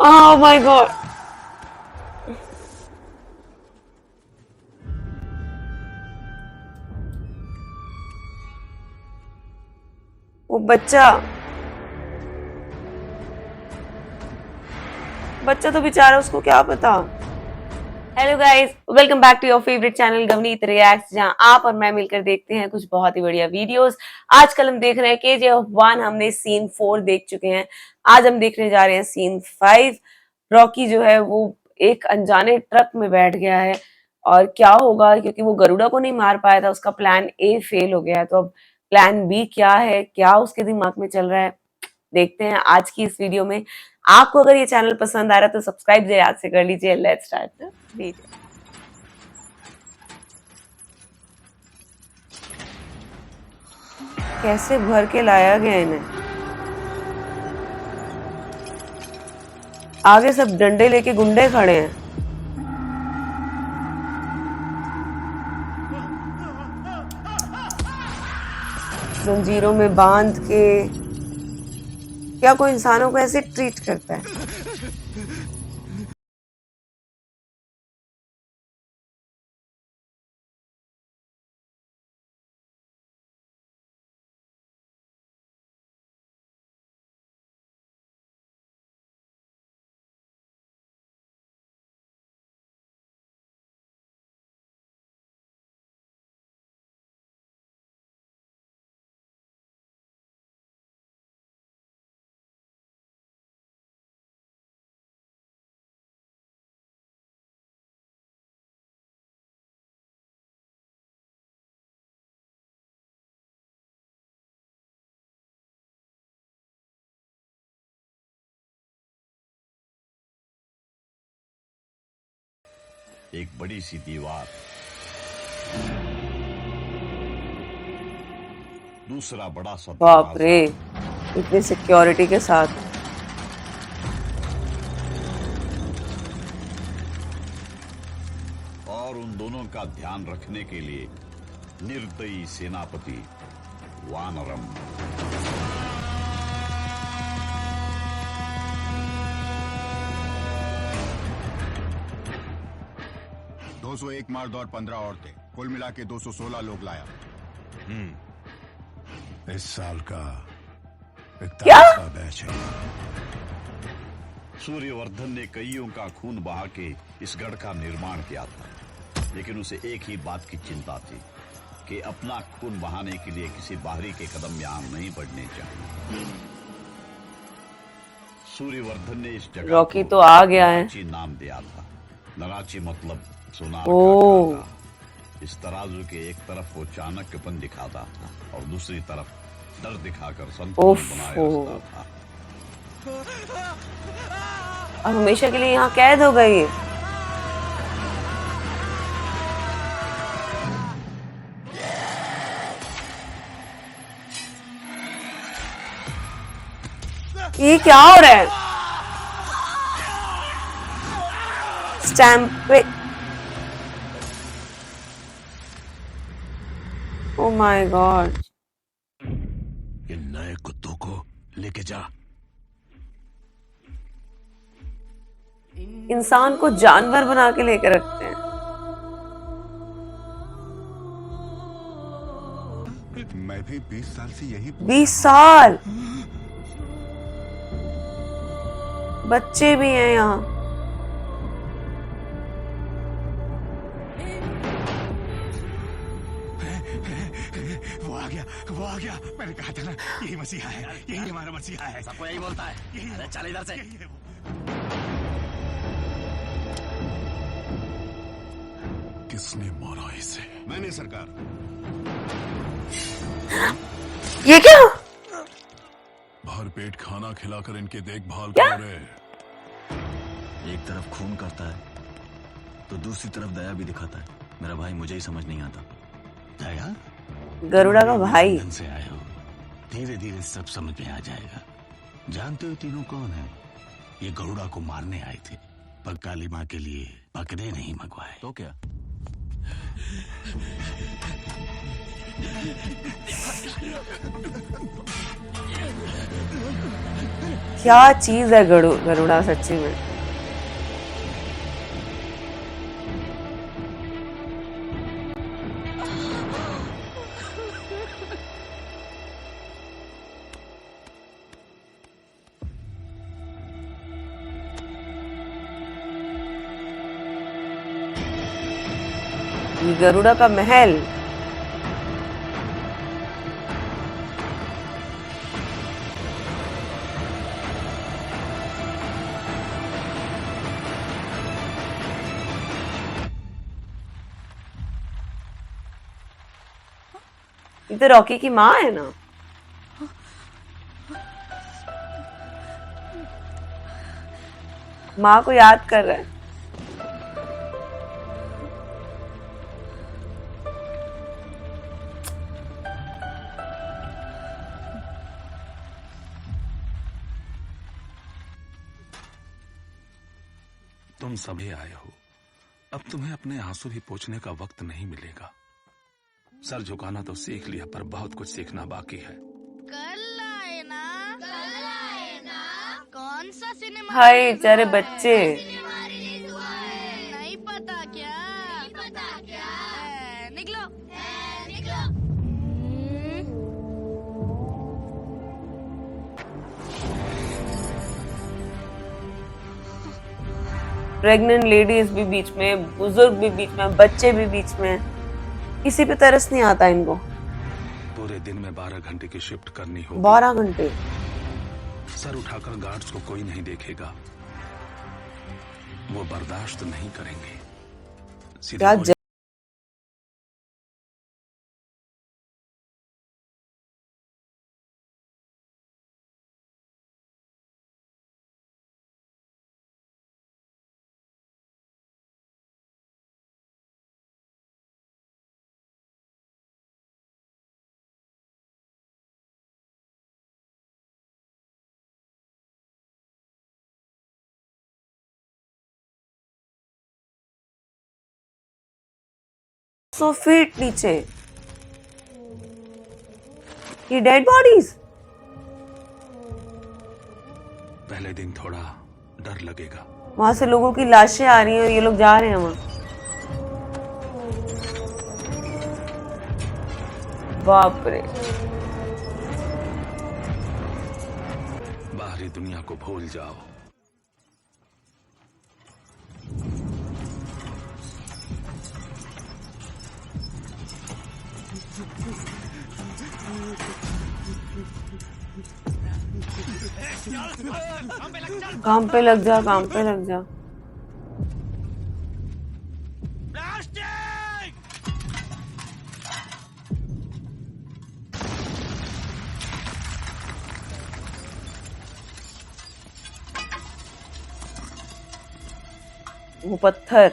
Oh my God. वो बच्चा बच्चा तो बेचारा, उसको क्या पता। Hello guys, welcome back to your favourite channel Gavneet reacts, जहां आप और मैं मिलकर देखते हैं कुछ बहुत ही बढ़िया वीडियोस। आजकल हम देख रहे हैं KGF 1, हमने सीन 4 देख चुके हैं। आज हम देखने जा रहे हैं सीन 5। रॉकी जो है वो एक अनजाने ट्रक में बैठ गया है, और क्या होगा, क्योंकि वो गरुड़ा को नहीं मार पाया था, उसका प्लान ए फेल हो गया है। तो अब प्लान बी क्या है, क्या उसके दिमाग में चल रहा है, देखते हैं आज की इस वीडियो में। आपको अगर ये चैनल पसंद आ रहा है तो सब्सक्राइब याद से कर लीजिए। Let's start the video. कैसे भर के लाया गया इन्हें। आगे सब डंडे लेके गुंडे खड़े हैं। जंजीरों में बांध के। क्या कोई इंसानों को ऐसे ट्रीट करता है? एक बड़ी सी दीवार, दूसरा बड़ा सा बाप रे, इतनी सिक्योरिटी के साथ। और उन दोनों का ध्यान रखने के लिए निर्दयी सेनापति वानरम। 201 मर्द और 15 औरतें, कुल मिला के 216 लोग लाया। इस साल का 41वां बैच है। सूर्यवर्धन ने कईयों का खून बहा के इस गढ़ का निर्माण किया था, लेकिन उसे एक ही बात की चिंता थी कि अपना खून बहाने के लिए किसी बाहरी के कदम यहां नहीं बढ़ने चाहिए। सूर्यवर्धन ने इस जगह रॉकी तो आ गया है। नराची नाम दिया था। नराची मतलब सुनार ओ। का कांटा। इस तराजू के एक तरफ वो चाणक्यपन दिखाता था और दूसरी तरफ डर दिखाकर संतुलन बनाए रखता था। और हमेशा के लिए यहाँ कैद हो गई है। ये क्या हो रहा है? स्टैम्प पे। Oh my God. इन नए कुत्तों को लेके जा। इंसान को जानवर बना के लेकर रखते हैं। मैं भी 20 साल से यही 20 साल। बच्चे भी हैं यहाँ। वो आ गया। मैंने कहा था ना, यही मसीहा है, यही हमारा मसीहा है। सबको यही बोलता है। अरे चल इधर से। किसने मारा इसे? मैंने सरकार। ये क्या? भर पेट खाना खिलाकर इनकी देखभाल क्या? करो रे। एक तरफ खून करता है तो दूसरी तरफ दया भी दिखाता है। मेरा भाई, मुझे ही समझ नहीं आता। दया? गरुड़ा का भाई। लंदन से आए हो, धीरे धीरे सब समझ में आ जाएगा। जानते हो तीनों कौन है? ये गरुड़ा को मारने आए थे, पर काली माँ के लिए बकरे नहीं मंगवाए। तो क्या? क्या चीज है गरुड़ा सच्ची में। ये गरुड़ा का महल। ये तो रॉकी की माँ है ना। माँ को याद कर रहा है। तुम सभी आए हो, अब तुम्हें अपने आंसू भी पोंछने का वक्त नहीं मिलेगा। सर झुकाना तो सीख लिया, पर बहुत कुछ सीखना बाकी है। कल आए ना कौन सा सिनेमा हाय रिलीज बेचारे हुआ है? बच्चे। नहीं पता क्या निकलो प्रेग्नेंट लेडीज भी बीच में, बुजुर्ग भी बीच में, बच्चे भी बीच में, किसी पे तरस नहीं आता इनको। पूरे दिन में 12 घंटे की शिफ्ट करनी होगी। 12 घंटे। सर उठाकर गार्ड्स को कोई नहीं देखेगा, वो बर्दाश्त नहीं करेंगे। सीधे क्या गोली- सौ फीट नीचे ये डेड बॉडीज। पहले दिन थोड़ा डर लगेगा। वहां से लोगों की लाशें आ रही हैं और ये लोग जा रहे हैं वहां। बाप रे। बाहरी दुनिया को भूल जाओ। काम पे लग जा, काम पे लग जा। वो पत्थर।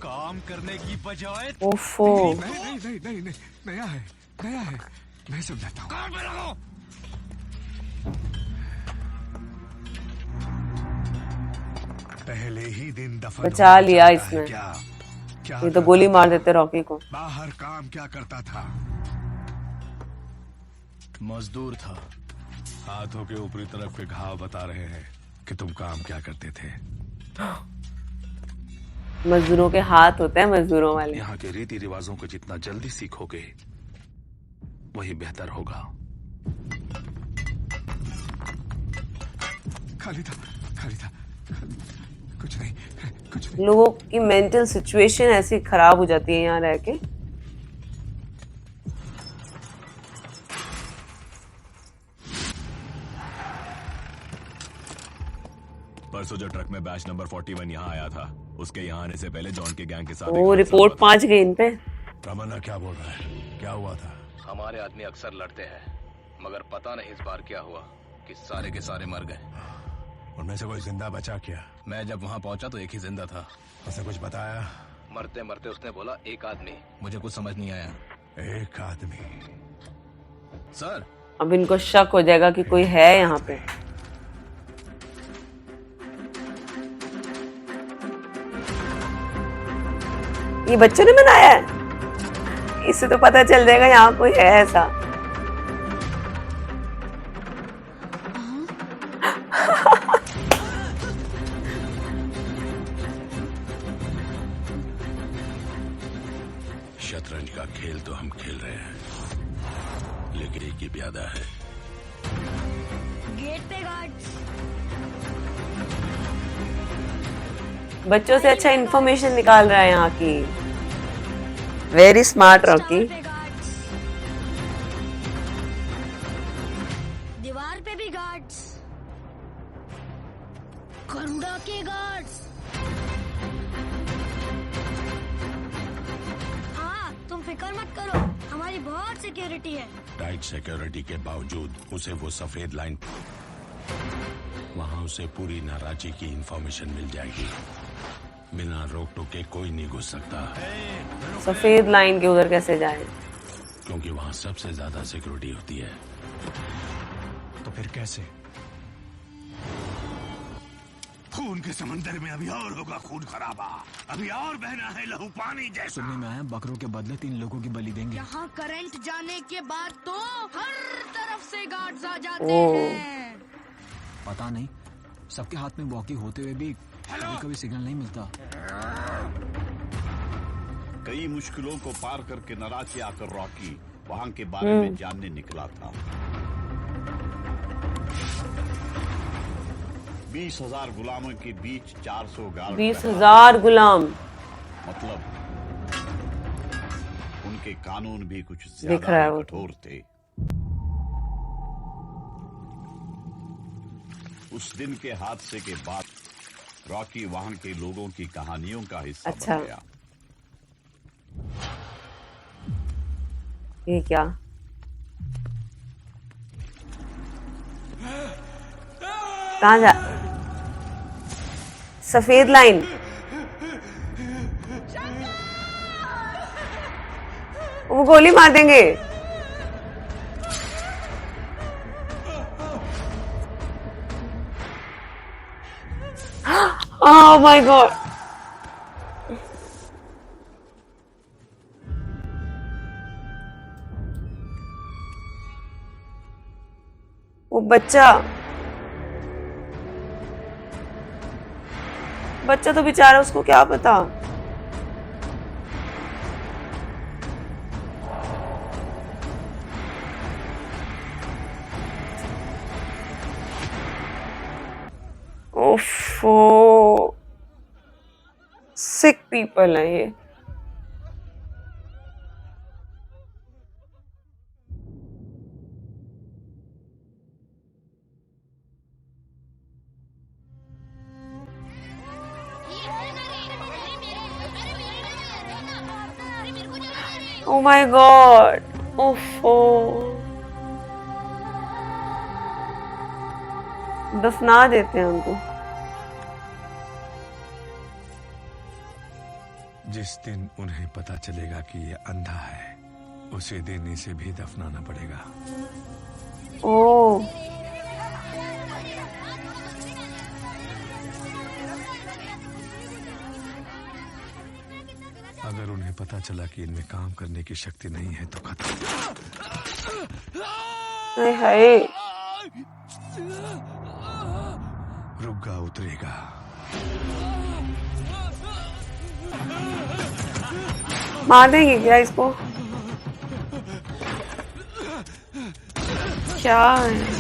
काम करने की बजाय ओफो। नहीं नया है मैं समझाता हूँ। काम पे लगो। पहले ही दिन दफन बचा हो लिया जाता है इसने। क्या ये तो गोली मार देते रॉकी को। बाहर काम क्या करता था? मजदूर था। हाथों के ऊपरी तरफ के घाव बता रहे हैं कि तुम काम क्या करते थे। मजदूरों के हाथ होते हैं मजदूरों वाले। यहाँ के रीति रिवाजों को जितना जल्दी सीखोगे वही बेहतर होगा। खाली था कुछ नहीं। लोगों की मेंटल सिचुएशन ऐसी खराब हो जाती है यहाँ रह के। परसों जो ट्रक में बैच नंबर 41 यहाँ आया था, उसके यहाँ आने से पहले जॉन के गैंग के साथ वो रिपोर्ट पहुंच गई इन पे। तमन्ना क्या बोल रहा है? क्या हुआ था? हमारे आदमी अक्सर लड़ते हैं, मगर पता नहीं इस बार क्या हुआ कि सारे के सारे मर गए। उनमें से कोई जिंदा बचा क्या? मैं जब वहाँ पहुंचा तो एक ही जिंदा था। उसने कुछ बताया? मरते मरते उसने बोला एक आदमी। मुझे कुछ समझ नहीं आया। एक आदमी? सर अब इनको शक हो जाएगा कि कोई है यहाँ पे। ये बच्चों ने बनाया है? इससे तो पता चल जाएगा यहाँ कोई है ऐसा। शतरंज का खेल तो हम खेल रहे हैं, लेकिन एक ही प्यादा है। गेट पे गार्ड्स। बच्चों से अच्छा इंफॉर्मेशन निकाल रहा है यहाँ की। Very smart Rocky. पे गार्ड्स। दीवार पे भी गार्ड्स। गरुड़ा के गार्ड्स। हाँ, तुम फिक्र मत करो, हमारी बहुत सिक्योरिटी है। टाइट सिक्योरिटी के बावजूद उसे वो सफेद लाइन, वहां उसे पूरी नाराजी की इंफॉर्मेशन मिल जाएगी। बिना रोक टोके कोई नहीं घुस सकता, सफेद लाइन के उधर कैसे जाए? क्योंकि वहां सबसे ज्यादा सिक्योरिटी होती है। तो फिर कैसे? खून के समंदर में अभी और होगा खून खराबा, अभी और बहना है लहू पानी जैसा। सुनने में आया बकरों के बदले 3 लोगों की बलि देंगे। यहाँ करंट जाने के बाद तो हर तरफ से गार्ड्स आ जाते ओह। हैं। पता नहीं, सबके हाथ में वॉकी होते हुए भी कभी कभी सिग्नल नहीं मिलता। कई मुश्किलों को पार करके नराचे आकर रॉकी वहां के बारे में जानने निकला था। 20,000 गुलामों के बीच 400 गार्ड। 20,000 गुलाम। मतलब उनके कानून भी कुछ दिख रहा है ज्यादा वो। कठोर थे। उस दिन के हादसे के बाद रॉकी वहां के लोगों की कहानियों का हिस्सा अच्छा। बन गया। ये क्या? कहाँ जा? सफेद लाइन। वो गोली मार देंगे। Oh my God. वो बच्चा तो बेचारा, उसको क्या पता। ओफो, सिक पीपल है ये। Oh my God. ओफो, दफना देते हैं उनको। जिस दिन उन्हें पता चलेगा कि ये अंधा है, उसी दिन इसे भी दफनाना पड़ेगा। ओह, अगर उन्हें पता चला कि इनमें काम करने की शक्ति नहीं है तो खत्म। हाय हाय, रुका उतरेगा। मार देंगे क्या इसको? क्या है?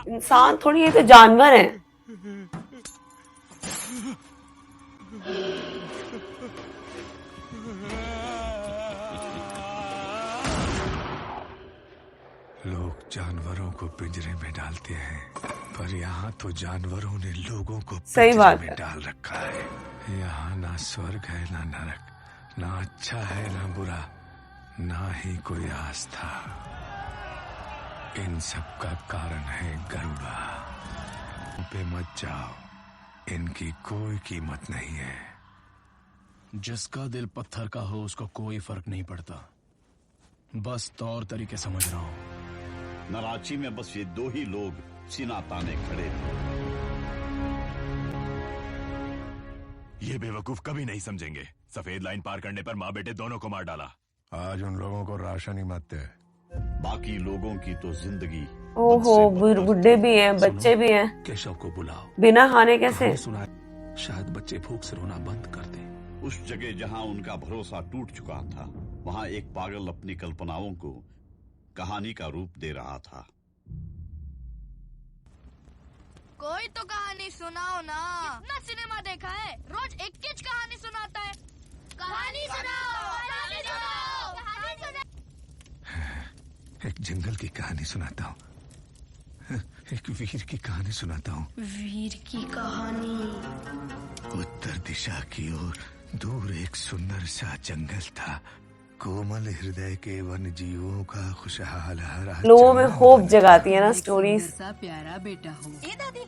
इंसान थोड़ी, ये तो जानवर है। लोग जानवरों को पिंजरे में डालते हैं, पर यहाँ तो जानवरों ने लोगों को सही पिंजरे बात में है। डाल रखा है। यहाँ ना स्वर्ग है ना नरक, ना अच्छा है ना बुरा, ना ही कोई आस्था। इन सब का कारण है गंगा। पे मत जाओ, इनकी कोई कीमत नहीं है। जिसका दिल पत्थर का हो उसको कोई फर्क नहीं पड़ता। बस तौर तरीके समझ रहा हूं। नराची में बस ये दो ही लोग सीना ताने खड़े थे। ये बेवकूफ कभी नहीं समझेंगे। सफेद लाइन पार करने पर माँ बेटे दोनों को मार डाला। आज उन लोगों को राशन ही मत दे। बाकी लोगों की तो जिंदगी। ओहो, बुढ़े भी हैं, बच्चे भी हैं। केशव को बुलाओ। बिना खाने कैसे? सुना, शायद बच्चे भूख से रोना बंद कर दें। उस जगह जहां उनका भरोसा टूट चुका था, वहां एक पागल अपनी कल्पनाओं को कहानी का रूप दे रहा था। कोई तो कहानी सुनाओ ना। कितना सिनेमा देखा है, रोज एक किच कहानी सुनाता है। कहानी सुनाओ, कहानी सुनाओ, कहानी सुनाओ। एक जंगल की कहानी सुनाता हूँ। एक वीर की कहानी सुनाता हूँ। वीर की कहानी। उत्तर दिशा की ओर दूर एक सुंदर सा जंगल था। कोमल हृदय के वन जीवों का खुशहाल हरा। लोगों में होप जगाती है ना स्टोरीज। ऐसा प्यारा बेटा हो। ए दादी,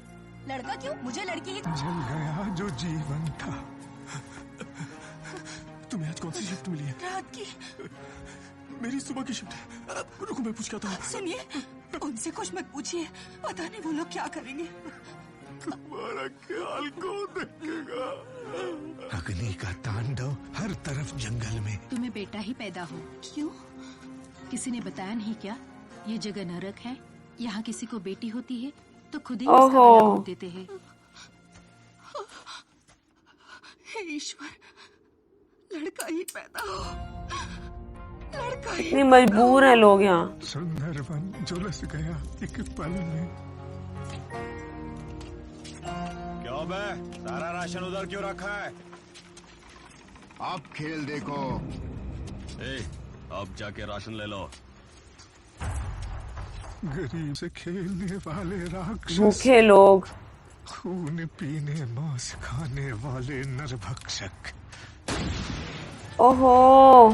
लड़का क्यों? मुझे लड़की ही। जल गया जो जीवन था। तुम्हें आज कौन सी शिफ्ट मिली है? रात की। मेरी सुबह की शिफ्ट है। रुको, मैं पूछ क्या था। सुनिए, उनसे कुछ मत पूछिए, पता नहीं वो लोग क्या करेंगे। तुम्हारा ख्याल कौन रखेगा? अग्नि का तांडव हर तरफ जंगल में। तुम्हें बेटा ही पैदा हो। क्यों? किसी ने बताया नहीं क्या? ये जगह नरक है। यहाँ किसी को बेटी होती है तो खुद ही ओहो। उसका गला घोंट देते हैं। हे ईश्वर, लड़का ही पैदा हो। लड़का ही। इतनी मजबूर है लोग यहाँ। सुंदर वन झुलस गया एक पल में। क्यों बे, सारा राशन उधर क्यों रखा है? अब खेल देखो। अब जाके राशन ले लो। गरीब से खेलने वाले राक्षस, भूखे लोग, खून पीने मांस खाने वाले नरभक्षक। ओहो,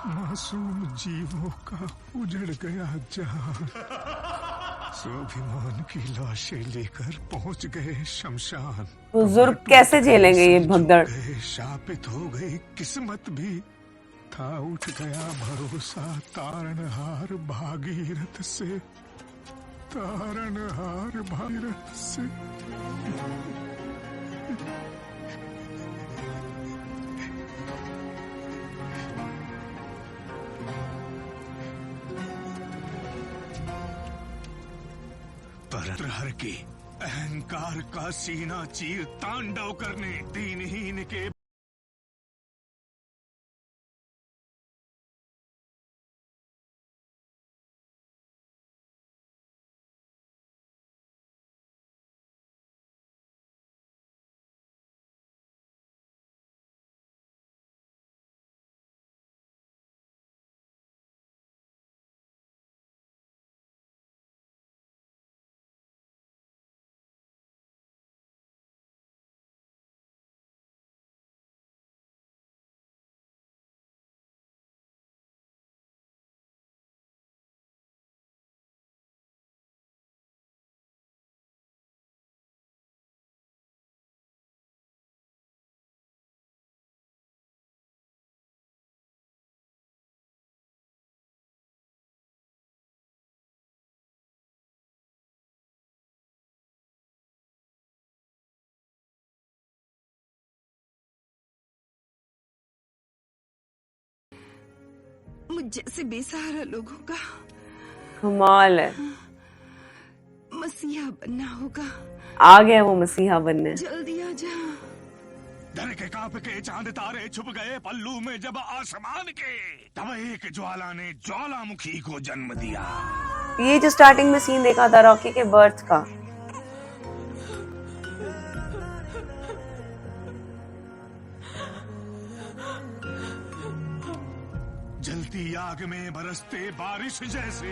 मासूम जीवों का उजड़ गया जहान। स्वाभिमान की लाशें लेकर पहुंच गए शमशान। बुजुर्ग कैसे झेलेंगे ये भगदड़? शापित हो गई किस्मत भी था। उठ गया भरोसा तारणहार भागीरथ से। तारणहार भागीरथ से। परहर के अहंकार का सीना चीर तांडव करने दीनहीन के मुझ जैसे बेसहारा लोगों का कमाल है। मसीहा बनना होगा। आ गया वो मसीहा बनने। जल्दी आ जा। डर के कांप के चांद तारे छुप गए पल्लू में जब आसमान के। तब एक ज्वाला ने ज्वालामुखी को जन्म दिया। ये जो स्टार्टिंग में सीन देखा था रॉकी के बर्थ का, जलती आग में बरसते बारिश जैसे,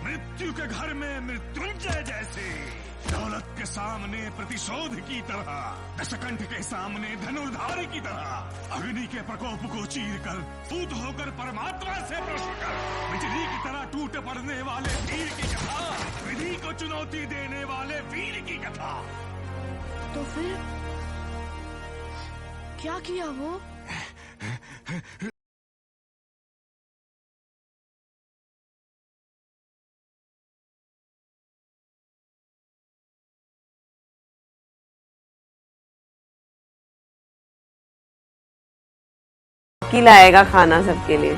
मृत्यु के घर में मृत्युंजय जैसे, दौलत के सामने प्रतिशोध की तरह, दशकंठ के सामने धनुर्धारी की तरह, अग्नि के प्रकोप को चीर कर सूत होकर परमात्मा से प्रश्न कर, बिजली की तरह टूट पड़ने वाले वीर की कथा, विधि को चुनौती देने वाले वीर की कथा। तो फिर क्या किया वो? की लाएगा खाना सबके लिए।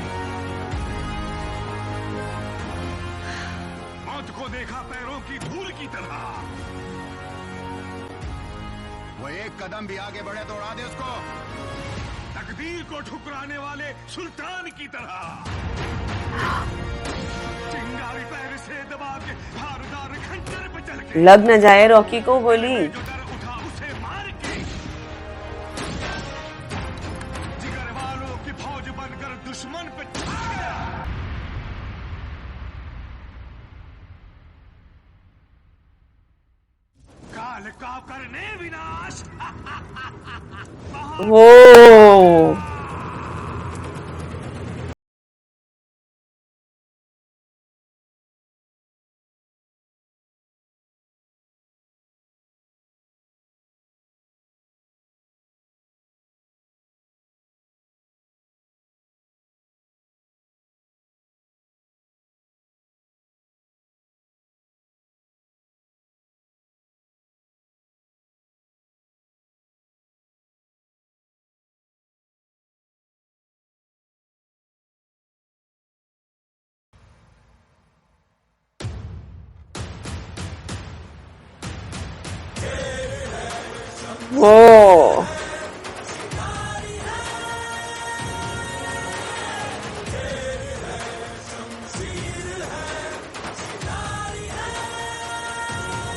मौत को देखा पैरों की धूल की तरह। वो एक कदम भी आगे बढ़े तो उड़ा दे उसको। तकदीर को ठुकराने वाले सुल्तान की तरह। चिंगारी पैर से दबा के धारदार खंजर पे चल के लग न जाए रॉकी को गोली। जो डर उठा उसे मार के जिगर वालों की फौज बनकर दुश्मन पे छा गया। काल का करने विनाश। वो वो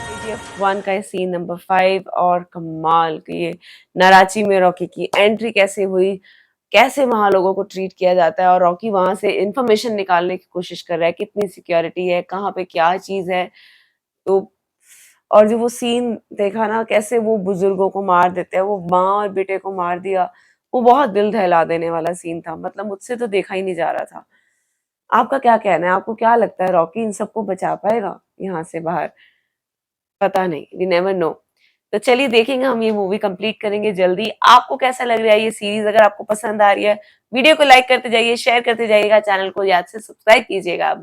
KGF 1 का सीन नंबर 5 और कमाल की ये नाराची में रॉकी की एंट्री कैसे हुई, कैसे वहां लोगों को ट्रीट किया जाता है और रॉकी वहां से इंफॉर्मेशन निकालने की कोशिश कर रहा है कितनी सिक्योरिटी है, कहाँ पे क्या चीज है। तो और जो वो सीन देखा ना कैसे वो बुजुर्गों को मार देते हैं, वो माँ और बेटे को मार दिया, वो बहुत दिल दहला देने वाला सीन था। मतलब मुझसे तो देखा ही नहीं जा रहा था। आपका क्या कहना है? आपको क्या लगता है रॉकी इन सबको बचा पाएगा यहाँ से बाहर? पता नहीं, वी नेवर नो। तो चलिए देखेंगे, हम ये मूवी कंप्लीट करेंगे जल्दी। आपको कैसा लग रहा है ये सीरीज? अगर आपको पसंद आ रही है वीडियो को लाइक करते जाइए, शेयर करते जाइएगा, चैनल को याद से सब्सक्राइब कीजिएगा।